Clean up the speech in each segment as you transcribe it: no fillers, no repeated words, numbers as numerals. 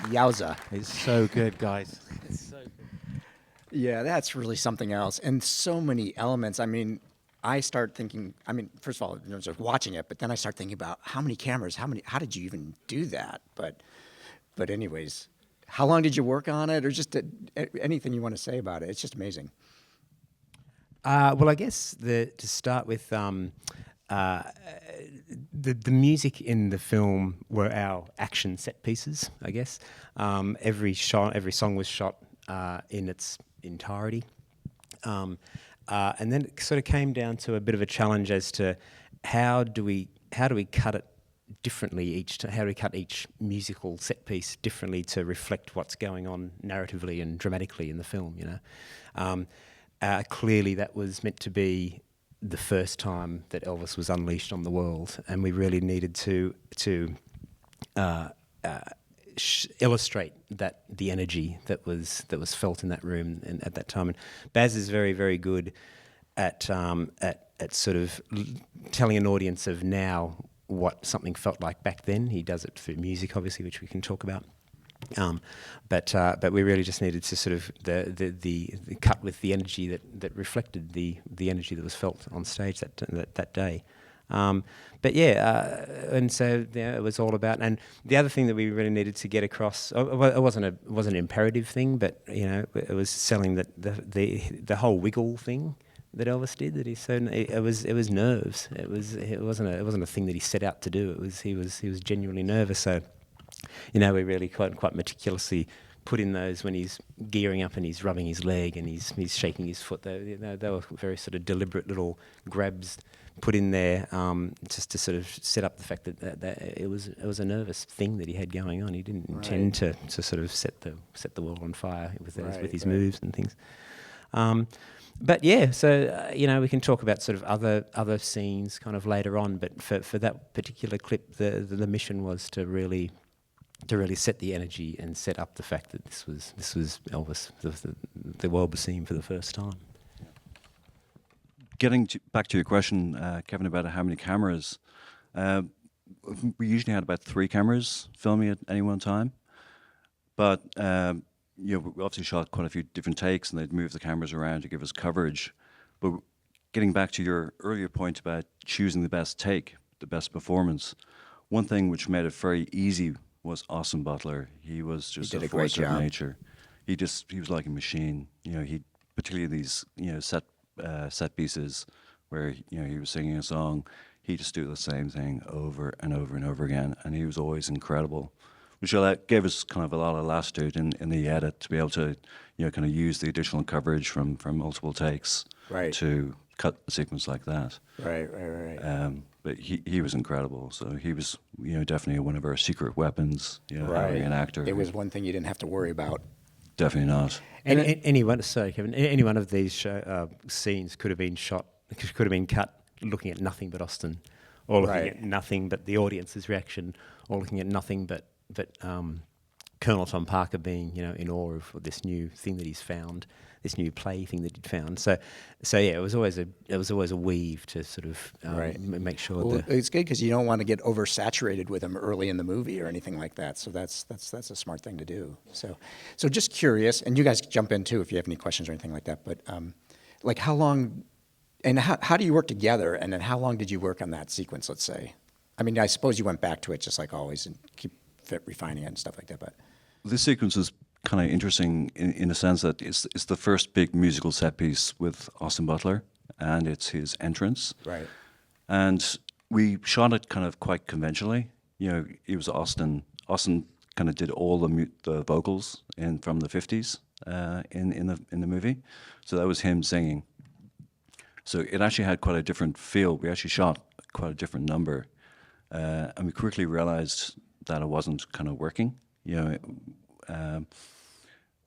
Yowza. It's so good, guys. It's so good. Yeah, that's really something else. And so many elements. I mean, I start thinking, I mean, first of all, just watching it, but then I start thinking about how many cameras, how did you even do that? But anyways, how long did you work on it, or just anything you want to say about it? It's just amazing. Well, I guess to start with, the music in the film were our action set pieces. I guess every song was shot in its entirety, and then it sort of came down to a bit of a challenge as to how do we cut it differently how do we cut each musical set piece differently to reflect what's going on narratively and dramatically in the film. Clearly, that was meant to be the first time that Elvis was unleashed on the world, and we really needed to illustrate that the energy that was felt in that room and at that time. And Baz is very, very good at sort of telling an audience of now what something felt like back then. He does it through music, obviously, which we can talk about. But we really just needed to sort of the cut with the energy that reflected the energy that was felt on stage that day. But yeah, and so it was all about. And the other thing that we really needed to get across, it wasn't an imperative thing, but it was selling that the whole wiggle thing that Elvis did. That it was nerves. It wasn't a thing that he set out to do. He was genuinely nervous. So. We really quite meticulously put in those when he's gearing up and he's rubbing his leg and he's shaking his foot. They were very sort of deliberate little grabs put in there, just to sort of set up the fact that it was a nervous thing that he had going on. He didn't intend to sort of set the world on fire with his moves and things. But yeah, so we can talk about sort of other scenes kind of later on. But for that particular clip, the mission was to really set the energy and set up the fact that this was Elvis. The world was seeing for the first time. Getting back to your question, Kevin, about how many cameras, we usually had about 3 cameras filming at any one time. But we obviously shot quite a few different takes, and they'd move the cameras around to give us coverage. But getting back to your earlier point about choosing the best take, the best performance, one thing which made it very easy was Austin Butler. He was just a force of nature. He was like a machine. He particularly these set pieces where he was singing a song. He just do the same thing over and over and over again, and he was always incredible. Which gave us kind of a lot of latitude in the edit to be able to kind of use the additional coverage from multiple takes to cut a sequence like that. Right. But he was incredible. So he was, definitely one of our secret weapons. Having an actor. It was one thing you didn't have to worry about. Definitely not. And any one of these scenes could have been cut looking at nothing but Austin, or looking at nothing but the audience's reaction, or looking at nothing but Colonel Tom Parker being, in awe of this new thing that he's found, this new play thing that he'd found. So yeah, it was always a weave to sort of make sure. Well, it's good because you don't want to get oversaturated with him early in the movie or anything like that. So that's a smart thing to do. So just curious, and you guys jump in too if you have any questions or anything like that. But like how long, and how do you work together? And then how long did you work on that sequence? Let's say. I mean, I suppose you went back to it just like always and keep refining it and stuff like that. But this sequence is kind of interesting in a sense that it's the first big musical set piece with Austin Butler, and it's his entrance. Right. And we shot it kind of quite conventionally. It was Austin. Austin kind of did all the vocals from the 50s in the movie, so that was him singing. So it actually had quite a different feel. We actually shot quite a different number, and we quickly realized that it wasn't kind of working.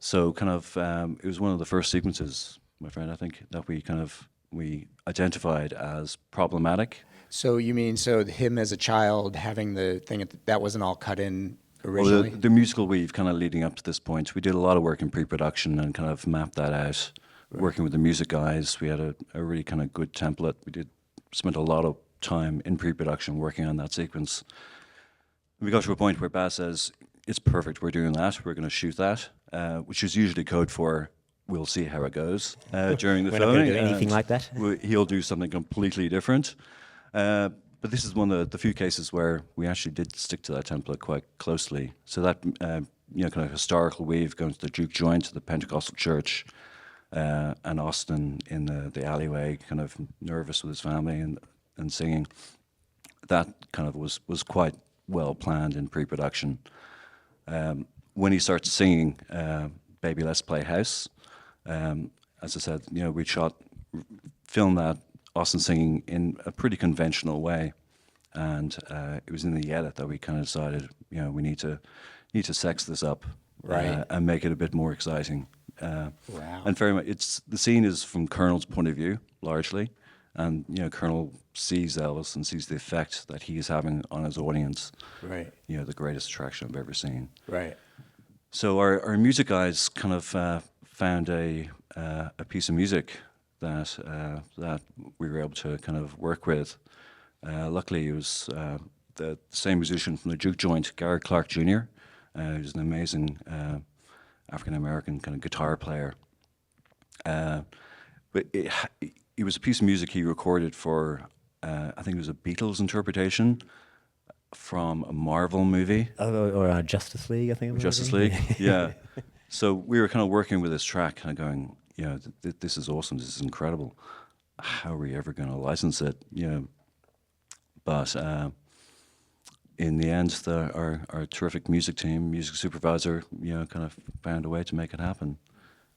So kind of it was one of the first sequences, my friend, I think, that we identified as problematic. So you mean him as a child having the thing that wasn't all cut in originally? Well, the musical weave kind of leading up to this point, we did a lot of work in pre-production and kind of mapped that out. Right. Working with the music guys, we had a really kind of good template. We spent a lot of time in pre-production working on that sequence. We got to a point where Baz says, it's perfect. We're doing that. We're going to shoot that, which is usually code for we'll see how it goes during the We're not filming. going to do anything and like that. He'll do something completely different. But this is one of the few cases where we actually did stick to that template quite closely. So that kind of historical weave going to the juke joint, to the Pentecostal church, and Austin in the alleyway, kind of nervous with his family and singing. That kind of was quite well planned in pre-production. When he starts singing "Baby Let's Play House," as I said, we filmed that Austin singing in a pretty conventional way, and it was in the edit that we kind of decided, we need to sex this up, Right. and make it a bit more exciting. Wow. And very much, the scene is from Colonel's point of view largely, and Colonel sees Elvis and sees the effect that he is having on his audience. Right. The greatest attraction I've ever seen. Right. So our music guys kind of found a piece of music that we were able to kind of work with. Luckily, it was the same musician from the juke joint, Garrett Clark Jr., who's an amazing African-American kind of guitar player. But it was a piece of music he recorded for, I think it was a Beatles interpretation from a Marvel movie. Or Justice League, I think it was. Justice League, yeah. So we were kind of working with this track, kind of going, this is awesome, this is incredible. How are we ever going to license it? But in the end, our terrific music team, music supervisor, kind of found a way to make it happen.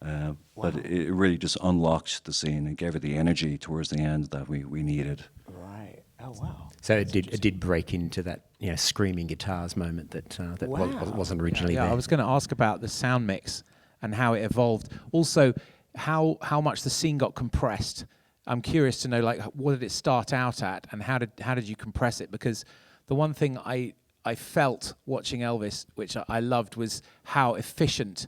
But it really just unlocked the scene and gave it the energy towards the end that we needed. Right. Oh, wow. So it did break into that screaming guitars moment that Wow. wasn't originally Yeah, there. I was going to ask about the sound mix and how it evolved. Also, how much the scene got compressed. I'm curious to know, like, what did it start out at, and how did you compress it? Because the one thing I felt watching Elvis, which I loved, was how efficient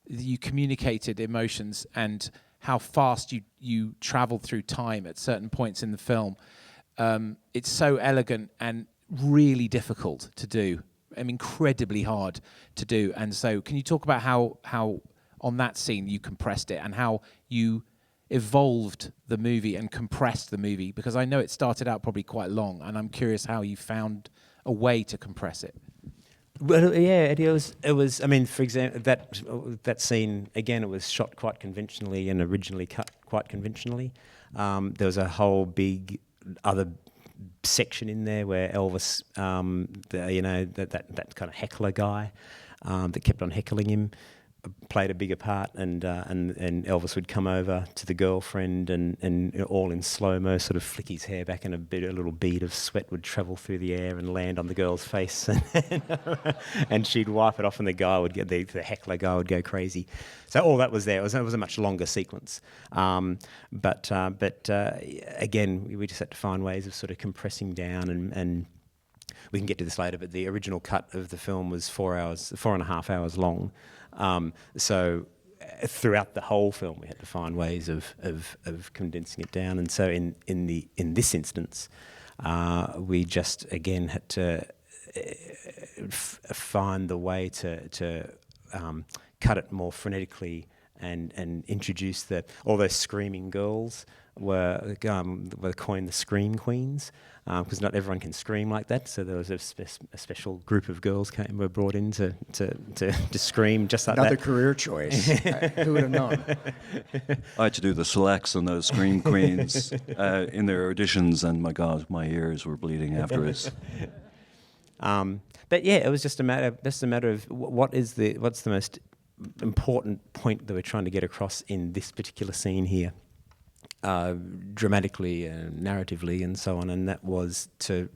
you communicated emotions and how fast you traveled through time at certain points in the film. It's so elegant and really difficult to do. Incredibly hard to do. And so can you talk about how on that scene you compressed it and how you evolved the movie and compressed the movie? Because I know it started out probably quite long, and I'm curious how you found a way to compress it. Well, yeah, it was. I mean, for example, that scene again, it was shot quite conventionally and originally cut quite conventionally. There was a whole big other section in there where Elvis, that kind of heckler guy that kept on heckling him, played a bigger part, and Elvis would come over to the girlfriend and all in slow-mo sort of flick his hair back, and a little bead of sweat would travel through the air and land on the girl's face, and she'd wipe it off, and the heckler guy would go crazy. So all that was there. It was a much longer sequence, but again, we just had to find ways of sort of compressing down and. We can get to this later, but the original cut of the film was 4.5 hours long. So throughout the whole film, we had to find ways of condensing it down. And so in this instance, we just again had to find the way to cut it more frenetically and introduce all those screaming girls were coined the scream queens, because not everyone can scream like that. So there was a special group of girls were brought in to scream just like Another that. career choice. Who would have known? I had to do the selects on those scream queens in their auditions, and my God, my ears were bleeding afterwards. But yeah, it was just a matter of what's the most important point that we're trying to get across in this particular scene here, dramatically and narratively and so on, and that was to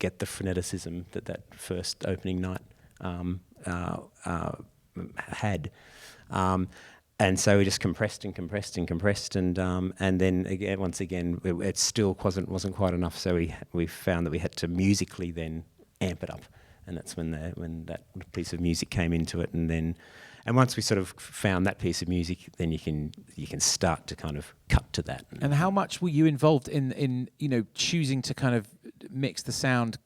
get the freneticism that first opening night had. And so we just compressed and then again, once again, it still wasn't quite enough. So we found that we had to musically then amp it up, and that's when that piece of music came into it. And once we sort of found that piece of music, then you can start to kind of cut to that. And how much were you involved in choosing to kind of mix the sound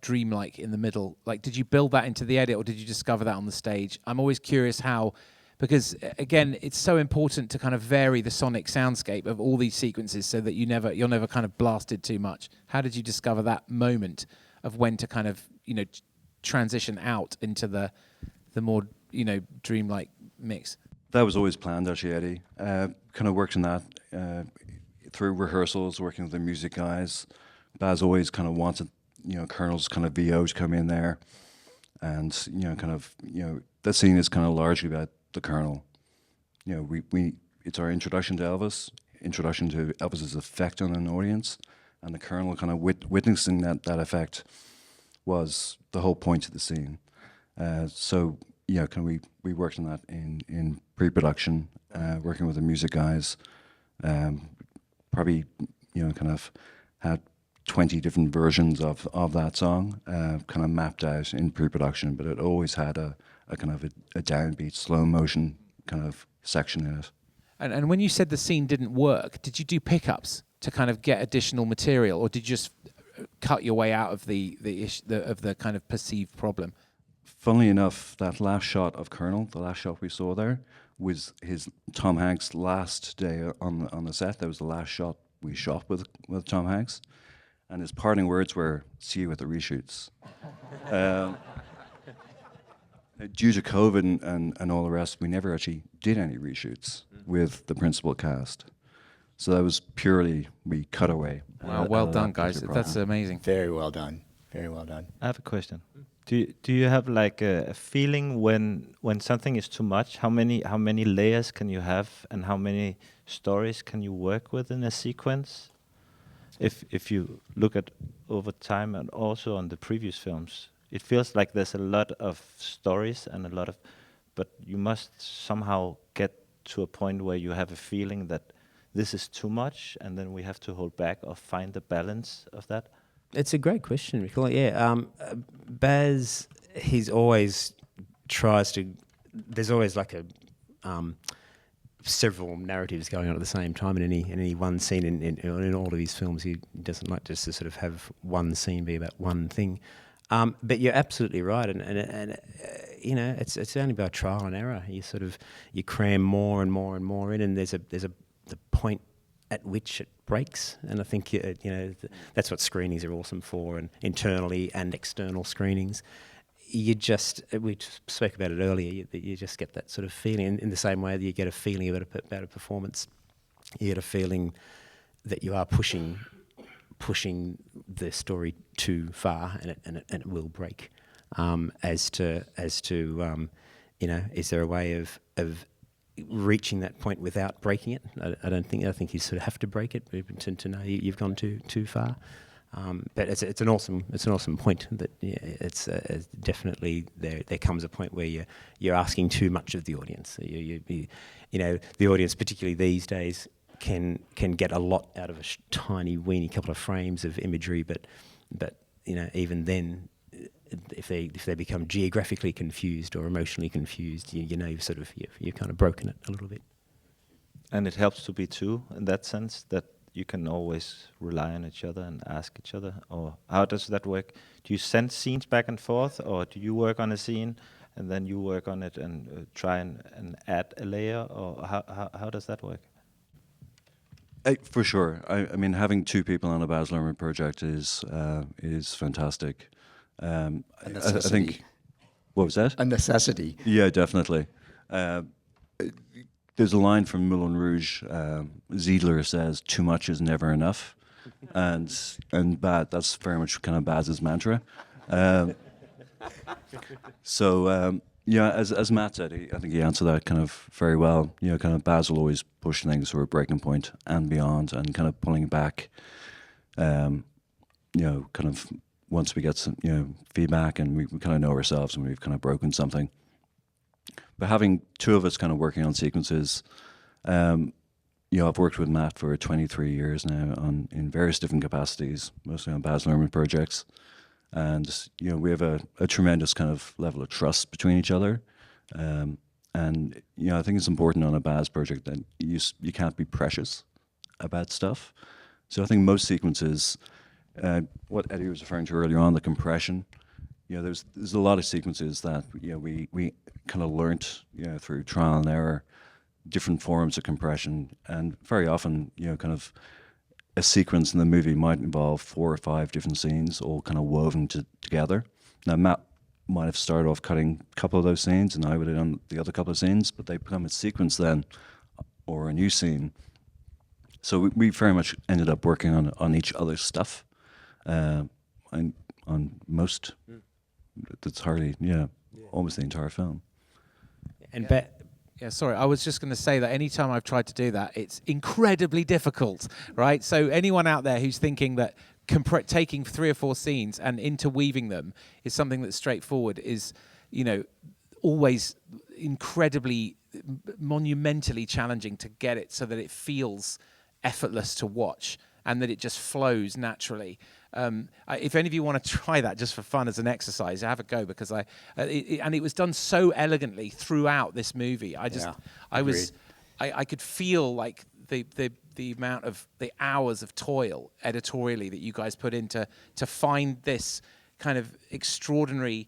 dreamlike in the middle. Like, did you build that into the edit, or did you discover that on the stage? I'm always curious how, because again, it's so important to kind of vary the sonic soundscape of all these sequences so that you're never kind of blasted too much. How did you discover that moment of when to kind of, transition out into the more, dreamlike mix? That was always planned, actually, Eddie. Kind of worked on that through rehearsals, working with the music guys. Baz always kind of wanted, Colonel's kind of VO to come in there. And, that scene is kind of largely about the Colonel. It's our introduction to Elvis, introduction to Elvis's effect on an audience, and the Colonel kind of witnessing that effect was the whole point of the scene. We worked on that in pre-production, working with the music guys. Probably, kind of had 20 different versions of that song, kind of mapped out in pre-production, but it always had a kind of a downbeat, slow motion kind of section in it. And when you said the scene didn't work, did you do pickups to kind of get additional material, or did you just cut your way out of the kind of perceived problem? Funnily enough, that last shot of Colonel, the last shot we saw there, was Tom Hanks' last day on the set. That was the last shot we shot with Tom Hanks, and his parting words were, "See you at the reshoots." Due to COVID and all the rest, we never actually did any reshoots with the principal cast. So that was purely, we cut away. Wow, well done, guys. That's amazing. Very well done. Very well done. I have a question. Do you have like a feeling when something is too much? How many layers can you have, and how many stories can you work with in a sequence? If you look at over time and also on the previous films, it feels like there's a lot of stories and but you must somehow get to a point where you have a feeling that this is too much, and then we have to hold back or find the balance of that. It's a great question, Michael. Yeah, Baz, he's always tries to. There's always like several narratives going on at the same time in any one scene. In all of his films, he doesn't like just to sort of have one scene be about one thing. But you're absolutely right, and it's only by trial and error. You cram more and more and more in, and there's the point at which it breaks. And I think that's what screenings are awesome for, and internally and external screenings. We spoke about it earlier. You just get that sort of feeling in the same way that you get a feeling about a performance. You get a feeling that you are pushing the story too far, and it will break. As to is there a way of reaching that point without breaking it? I think you sort of have to break it to know you've gone too far. But it's an awesome point that it's definitely there comes a point where you're asking too much of the audience. The audience, particularly these days, can get a lot out of a tiny weeny couple of frames of imagery, but even then, if they become geographically confused or emotionally confused, you've kind of broken it a little bit. And it helps to be two in that sense, that you can always rely on each other and ask each other. Or how does that work? Do you send scenes back and forth, or do you work on a scene and then you work on it and try and add a layer, or how does that work? For sure. I mean, having two people on a Baz Luhrmann project is fantastic. I think. What was that? A necessity. Yeah, definitely. There's a line from Moulin Rouge. Ziegler says, "Too much is never enough," and that's very much kind of Baz's mantra. As Matt said, I think he answered that kind of very well. Kind of Baz will always push things to a breaking point and beyond, and kind of pulling back. Kind of once we get some feedback and we kind of know ourselves and we've kind of broken something. But having two of us kind of working on sequences, I've worked with Matt for 23 years now in various different capacities, mostly on Baz Luhrmann projects. And, we have a tremendous kind of level of trust between each other. I think it's important on a Baz project that you can't be precious about stuff. So I think most sequences, what Eddie was referring to earlier on, the compression. There's a lot of sequences that we kind of learnt through trial and error, different forms of compression, and very often kind of a sequence in the movie might involve 4 or 5 different scenes all kind of woven together. Now Matt might have started off cutting a couple of those scenes, and I would have done the other couple of scenes, but they become a sequence then, or a new scene. So we very much ended up working on each other's stuff, and on most. That's hardly, almost the entire film. And Yeah, sorry. I was just going to say that anytime I've tried to do that, it's incredibly difficult, right? So anyone out there who's thinking that taking 3 or 4 scenes and interweaving them is something that's straightforward is, always incredibly, monumentally challenging to get it so that it feels effortless to watch and that it just flows naturally. If any of you want to try that just for fun as an exercise, have a go, because it was done so elegantly throughout this movie. I could feel like the amount of the hours of toil editorially that you guys put into to find this kind of extraordinary,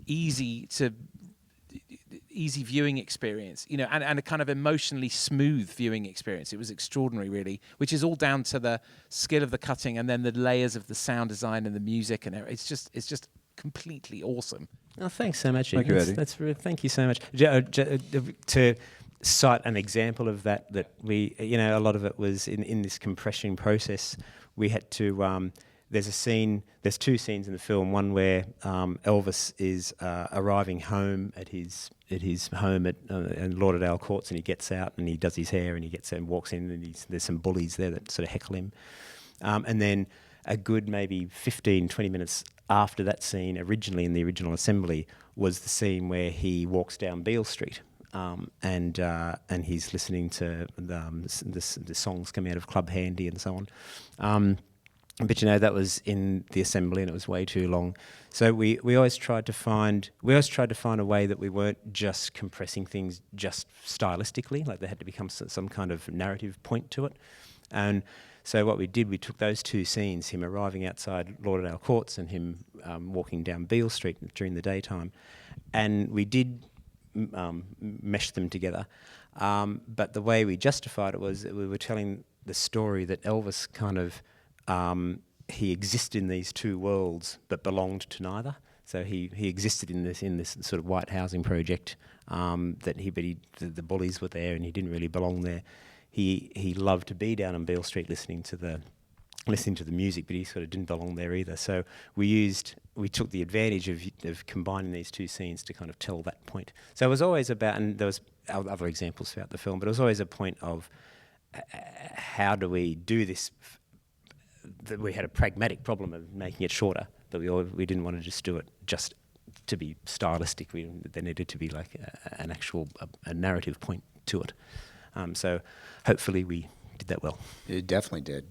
easy viewing experience, and a kind of emotionally smooth viewing experience. It was extraordinary, really, which is all down to the skill of the cutting and then the layers of the sound design and the music, and it's just completely awesome. Oh, thanks so much. Thank you, Eddie. Thank you so much. To cite an example of that we, a lot of it was in this compression process. We had to. There's 2 scenes in the film. One where Elvis is arriving home at his home at Lauderdale Courts, and he gets out and he does his hair and he gets out and walks in, and there's some bullies there that sort of heckle him. And then a good maybe 15, 20 minutes after that scene, originally in the original assembly, was the scene where he walks down Beale Street. And he's listening to the songs coming out of Club Handy and so on. But that was in the assembly, and it was way too long. So we always tried to find a way that we weren't just compressing things just stylistically, like there had to become some kind of narrative point to it. And so what we did, we took those 2 scenes, him arriving outside Lauderdale Courts and him walking down Beale Street during the daytime, and we did mesh them together. But the way we justified it was that we were telling the story that Elvis kind of he existed in these 2 worlds but belonged to neither. So he existed in this sort of white housing project the bullies were there and he didn't really belong there. He loved to be down on Beale Street listening to the music, but he sort of didn't belong there either. So we took the advantage of combining these 2 scenes to kind of tell that point. So it was always about, and there was other examples throughout the film, but it was always a point of how do we do this. That we had a pragmatic problem of making it shorter, but we didn't want to just do it just to be stylistic. There needed to be like an actual narrative point to it. So hopefully we did that well. It definitely did.